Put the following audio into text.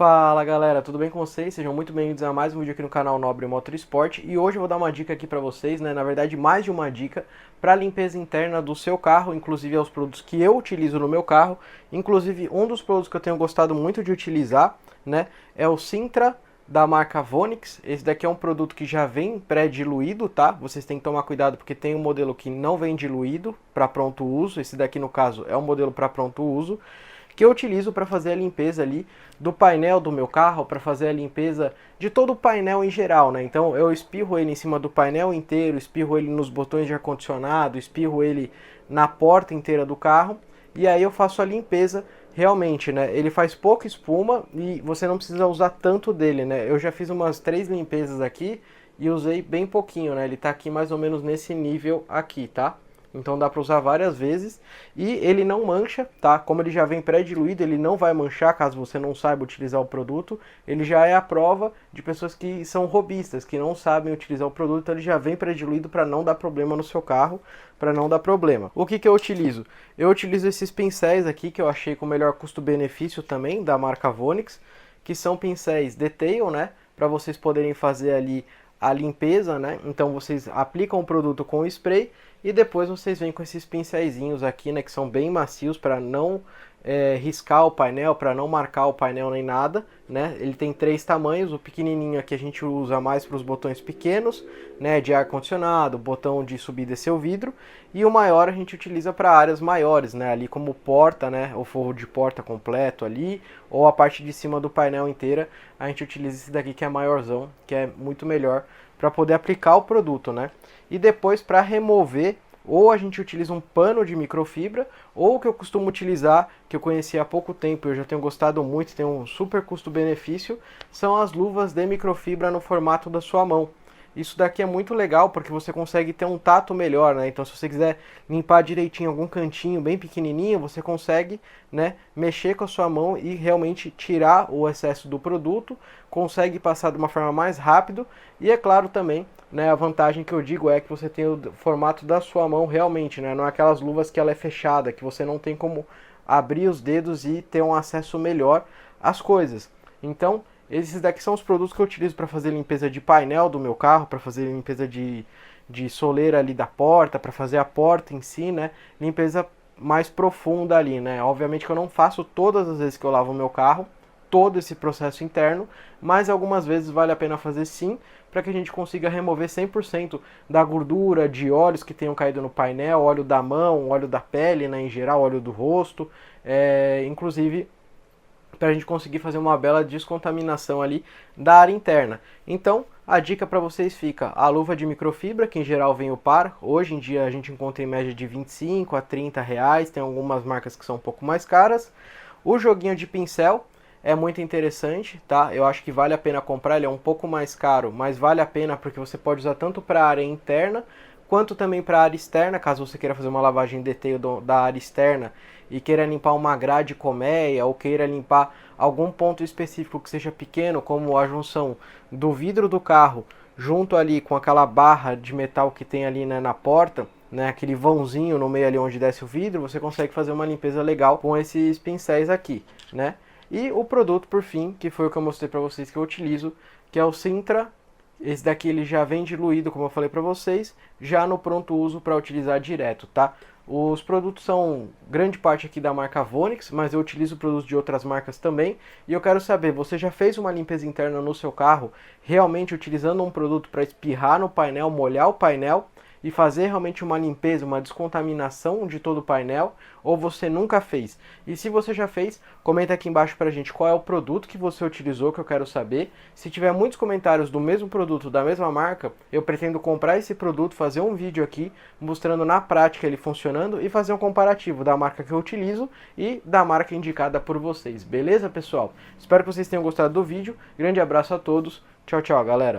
Fala galera, tudo bem com vocês? Sejam muito bem-vindos a mais um vídeo aqui no canal Nobre Motorsport. E hoje eu vou dar uma dica aqui pra vocês, né? Na verdade, mais de uma dica para limpeza interna do seu carro, inclusive aos produtos que eu utilizo no meu carro. Inclusive, um dos produtos que eu tenho gostado muito de utilizar, né, é o Sintra da marca Vonix. Esse daqui é um produto que já vem pré-diluído, tá? Vocês têm que tomar cuidado porque tem um modelo que não vem diluído para pronto uso. Esse daqui, no caso, é um modelo para pronto uso, que eu utilizo para fazer a limpeza ali do painel do meu carro, para fazer a limpeza de todo o painel em geral, né? Então eu espirro ele em cima do painel inteiro, espirro ele nos botões de ar-condicionado, espirro ele na porta inteira do carro, e aí eu faço a limpeza realmente, né? Ele faz pouca espuma e você não precisa usar tanto dele, né? Eu já fiz umas 3 limpezas aqui e usei bem pouquinho, né? Ele tá aqui mais ou menos nesse nível aqui, tá? Então dá para usar várias vezes e ele não mancha, tá? Como ele já vem pré-diluído, ele não vai manchar caso você não saiba utilizar o produto. Ele já é a prova de pessoas que são robistas, que não sabem utilizar o produto, então ele já vem pré-diluído para não dar problema no seu carro, para não dar problema. O que eu utilizo? Eu utilizo esses pincéis aqui que eu achei com o melhor custo-benefício também, da marca Vonix, que são pincéis detail, né? Para vocês poderem fazer ali a limpeza, né? Então vocês aplicam o produto com o spray e depois vocês vêm com esses pincéisinhos aqui, né, que são bem macios para não riscar o painel, para não marcar o painel nem nada, né? Ele tem 3 tamanhos, o pequenininho aqui a gente usa mais para os botões pequenos, né, de ar condicionado, botão de subir e descer o vidro, e o maior a gente utiliza para áreas maiores, né, ali como porta, né, o forro de porta completo ali, ou a parte de cima do painel inteira, a gente utiliza esse daqui que é maiorzão, que é muito melhor para poder aplicar o produto, né? E depois para remover, ou a gente utiliza um pano de microfibra, ou o que eu costumo utilizar, que eu conheci há pouco tempo e eu já tenho gostado muito, tem um super custo-benefício, são as luvas de microfibra no formato da sua mão. Isso daqui é muito legal porque você consegue ter um tato melhor, né? Então se você quiser limpar direitinho algum cantinho bem pequenininho, você consegue, né, mexer com a sua mão e realmente tirar o excesso do produto, consegue passar de uma forma mais rápida e é claro também, né, a vantagem que eu digo é que você tem o formato da sua mão realmente, né? Não é aquelas luvas que ela é fechada, que você não tem como abrir os dedos e ter um acesso melhor às coisas. Então, esses daqui são os produtos que eu utilizo para fazer limpeza de painel do meu carro, para fazer limpeza de soleira ali da porta, para fazer a porta em si, né? Limpeza mais profunda ali, né? Obviamente que eu não faço todas as vezes que eu lavo o meu carro, todo esse processo interno, mas algumas vezes vale a pena fazer sim, para que a gente consiga remover 100% da gordura, de óleos que tenham caído no painel, óleo da mão, óleo da pele, né, em geral, óleo do rosto, inclusive para a gente conseguir fazer uma bela descontaminação ali da área interna. Então, a dica para vocês fica a luva de microfibra, que em geral vem o par. Hoje em dia a gente encontra em média de 25 a 30 reais, tem algumas marcas que são um pouco mais caras. O joguinho de pincel é muito interessante, tá? Eu acho que vale a pena comprar, ele é um pouco mais caro, mas vale a pena porque você pode usar tanto para a área interna, quanto também para a área externa, caso você queira fazer uma lavagem detail da área externa e queira limpar uma grade colmeia ou queira limpar algum ponto específico que seja pequeno, como a junção do vidro do carro junto ali com aquela barra de metal que tem ali, né, na porta, né, aquele vãozinho no meio ali onde desce o vidro, você consegue fazer uma limpeza legal com esses pincéis aqui, né? E o produto, por fim, que foi o que eu mostrei para vocês que eu utilizo, que é o Sintra. Esse daqui ele já vem diluído, como eu falei para vocês, já no pronto uso para utilizar direto, tá? Os produtos são grande parte aqui da marca Vonix, mas eu utilizo produtos de outras marcas também. E eu quero saber, você já fez uma limpeza interna no seu carro, realmente utilizando um produto para espirrar no painel, molhar o painel e fazer realmente uma limpeza, uma descontaminação de todo o painel, ou você nunca fez? E se você já fez, comenta aqui embaixo pra gente qual é o produto que você utilizou, que eu quero saber. Se tiver muitos comentários do mesmo produto, da mesma marca, eu pretendo comprar esse produto, fazer um vídeo aqui, mostrando na prática ele funcionando e fazer um comparativo da marca que eu utilizo e da marca indicada por vocês. Beleza, pessoal? Espero que vocês tenham gostado do vídeo. Grande abraço a todos. Tchau, tchau, galera.